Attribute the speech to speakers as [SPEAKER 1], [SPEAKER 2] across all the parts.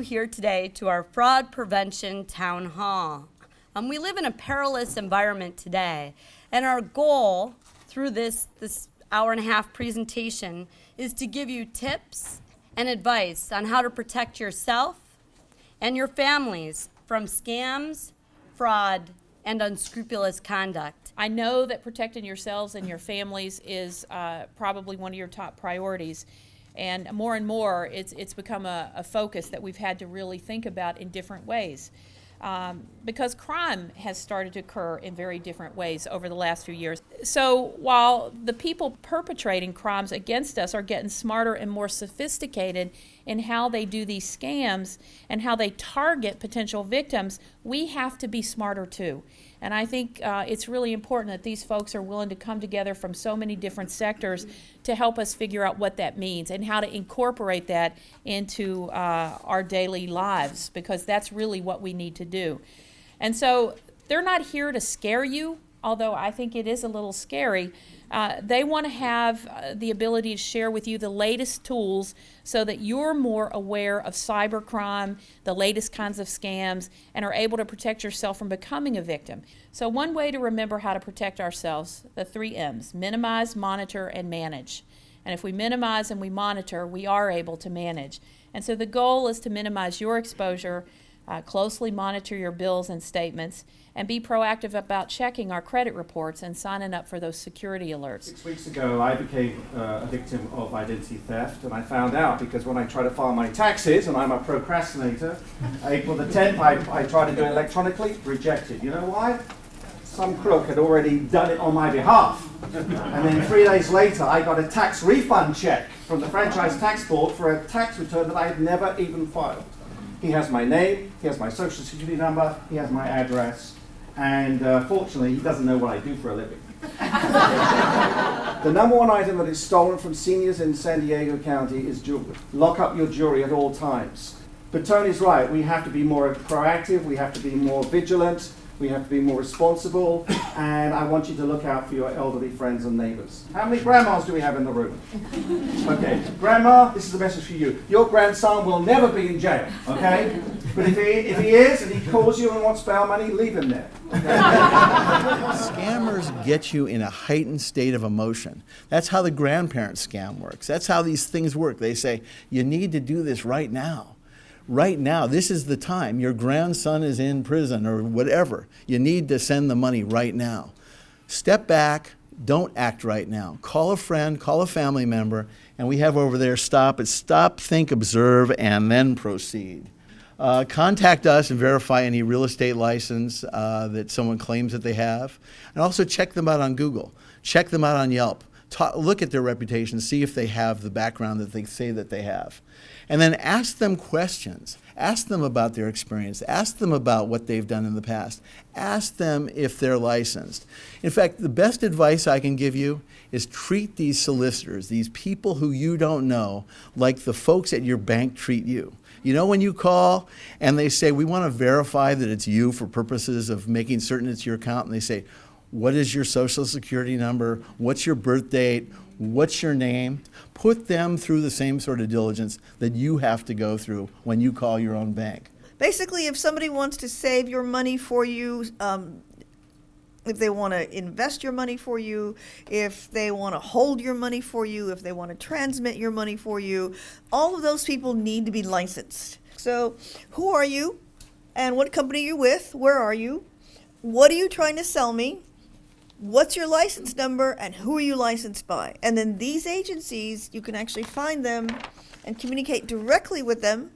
[SPEAKER 1] here today to our Fraud Prevention Town Hall. We live in a perilous environment today, and our goal through this hour-and-a-half presentation is to give you tips and advice on how to protect yourself and your families from scams, fraud, and unscrupulous conduct.
[SPEAKER 2] I know that protecting yourselves and your families is probably one of your top priorities. And more, it's become a focus that we've had to really think about in different ways. Because crime has started to occur in very different ways over the last few years. So while the people perpetrating crimes against us are getting smarter and more sophisticated in how they do these scams and how they target potential victims, we have to be smarter too. And I think it's really important that these folks are willing to come together from so many different sectors to help us figure out what that means and how to incorporate that into our daily lives, because that's really what we need to do. And so they're not here to scare you, although I think it is a little scary. They want to have the ability to share with you the latest tools so that you're more aware of cybercrime, the latest kinds of scams, and are able to protect yourself from becoming a victim. So one way to remember how to protect ourselves, the 3 M's: minimize, monitor, and manage. And if we minimize and we monitor, we are able to manage. And so the goal is to minimize your exposure, closely monitor your bills and statements, and be proactive about checking our credit reports and signing up for those security alerts.
[SPEAKER 3] 6 weeks ago, I became a victim of identity theft, and I found out because when I try to file my taxes, and I'm a procrastinator, April the 10th, I tried to do it electronically, rejected. You know why? Some crook had already done it on my behalf. And then 3 days later, I got a tax refund check from the Franchise Tax Board for a tax return that I had never even filed. He has my name, he has my social security number, he has my address, and fortunately, he doesn't know what I do for a living. The number one item that is stolen from seniors in San Diego County is jewelry. Lock up your jewelry at all times. But Tony's right, we have to be more proactive, we have to be more vigilant, we have to be more responsible, and I want you to look out for your elderly friends and neighbors. How many grandmas do we have in the room? Okay, Grandma, this is a message for you. Your grandson will never be in jail, okay? But if he is, and he calls you and wants bail money, leave him there. Okay?
[SPEAKER 4] Scammers get you in a heightened state of emotion. That's how the grandparent scam works. That's how these things work. They say, you need to do this right now. Right now, this is the time. Your grandson is in prison or whatever. You need to send the money right now. Step back. Don't act right now. Call a friend, call a family member, and we have over there stop, think, observe, and then proceed. Contact us and verify any real estate license that someone claims that they have. And also check them out on Google. Check them out on Yelp. Look at their reputation, see if they have the background that they say that they have. And then ask them questions. Ask them about their experience. Ask them about what they've done in the past. Ask them if they're licensed. In fact, the best advice I can give you is treat these solicitors, these people who you don't know, like the folks at your bank treat you. You know, when you call and they say, we want to verify that it's you for purposes of making certain it's your account, and they say, what is your social security number? What's your birth date? What's your name? Put them through the same sort of diligence that you have to go through when you call your own bank.
[SPEAKER 5] Basically, if somebody wants to save your money for you, if they want to invest your money for you, if they want to hold your money for you, if they want to transmit your money for you, all of those people need to be licensed. So who are you? And what company are you with? Where are you? What are you trying to sell me? What's your license number, and who are you licensed by? And then these agencies, you can actually find them and communicate directly with them.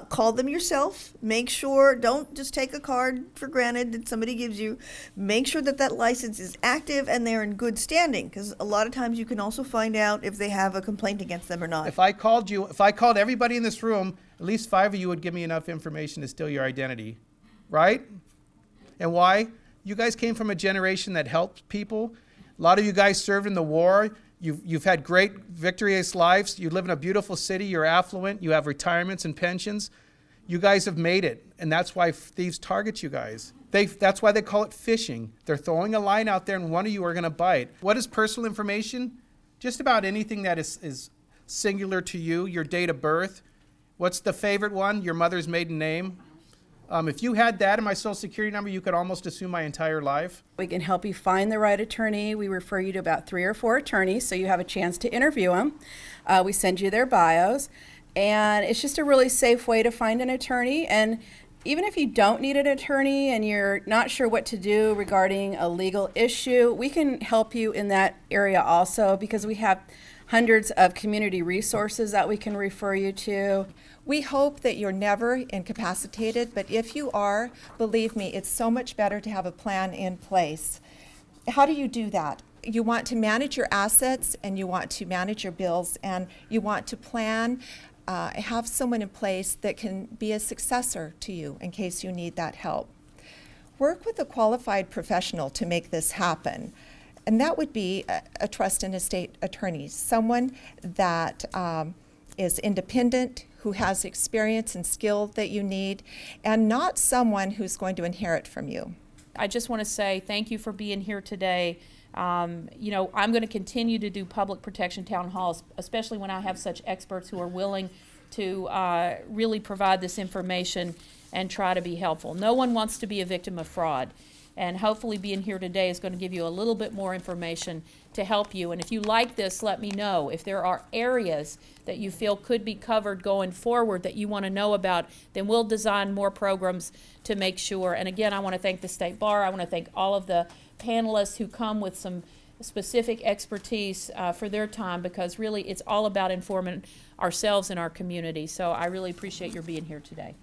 [SPEAKER 5] Call them yourself. Make sure, don't just take a card for granted that somebody gives you. Make sure that that license is active and they're in good standing, because a lot of times you can also find out if they have a complaint against them or not.
[SPEAKER 6] If I called everybody in this room, at least 5 of you would give me enough information to steal your identity, right? And why? You guys came from a generation that helped people. A lot of you guys served in the war. You've had great victorious lives. You live in a beautiful city. You're affluent. You have retirements and pensions. You guys have made it, and that's why thieves target you guys. That's why they call it phishing. They're throwing a line out there, and one of you are going to bite. What is personal information? Just about anything that is singular to you, your date of birth, What's the favorite one? Your mother's maiden name. If you had that in my social security number, you could almost assume my entire life.
[SPEAKER 7] We can help you find the right attorney. We refer you to about 3 or 4 attorneys so you have a chance to interview them. We send you their bios, and it's just a really safe way to find an attorney. And even if you don't need an attorney and you're not sure what to do regarding a legal issue, we can help you in that area also, because we have hundreds of community resources that we can refer you to.
[SPEAKER 8] We hope that you're never incapacitated, but if you are, believe me, it's so much better to have a plan in place. How do you do that? You want to manage your assets, and you want to manage your bills, and you want to plan, have someone in place that can be a successor to you in case you need that help. Work with a qualified professional to make this happen. And that would be a trust and estate attorney, someone that is independent, who has experience and skill that you need, and not someone who's going to inherit from you.
[SPEAKER 2] I just want to say thank you for being here today. I'm going to continue to do public protection town halls, especially when I have such experts who are willing to really provide this information and try to be helpful. No one wants to be a victim of fraud. And hopefully being here today is going to give you a little bit more information to help you. And if you like this, let me know. If there are areas that you feel could be covered going forward that you want to know about, then we'll design more programs to make sure. And again, I want to thank the State Bar. I want to thank all of the panelists who come with some specific expertise for their time, because really it's all about informing ourselves and our community. So I really appreciate your being here today.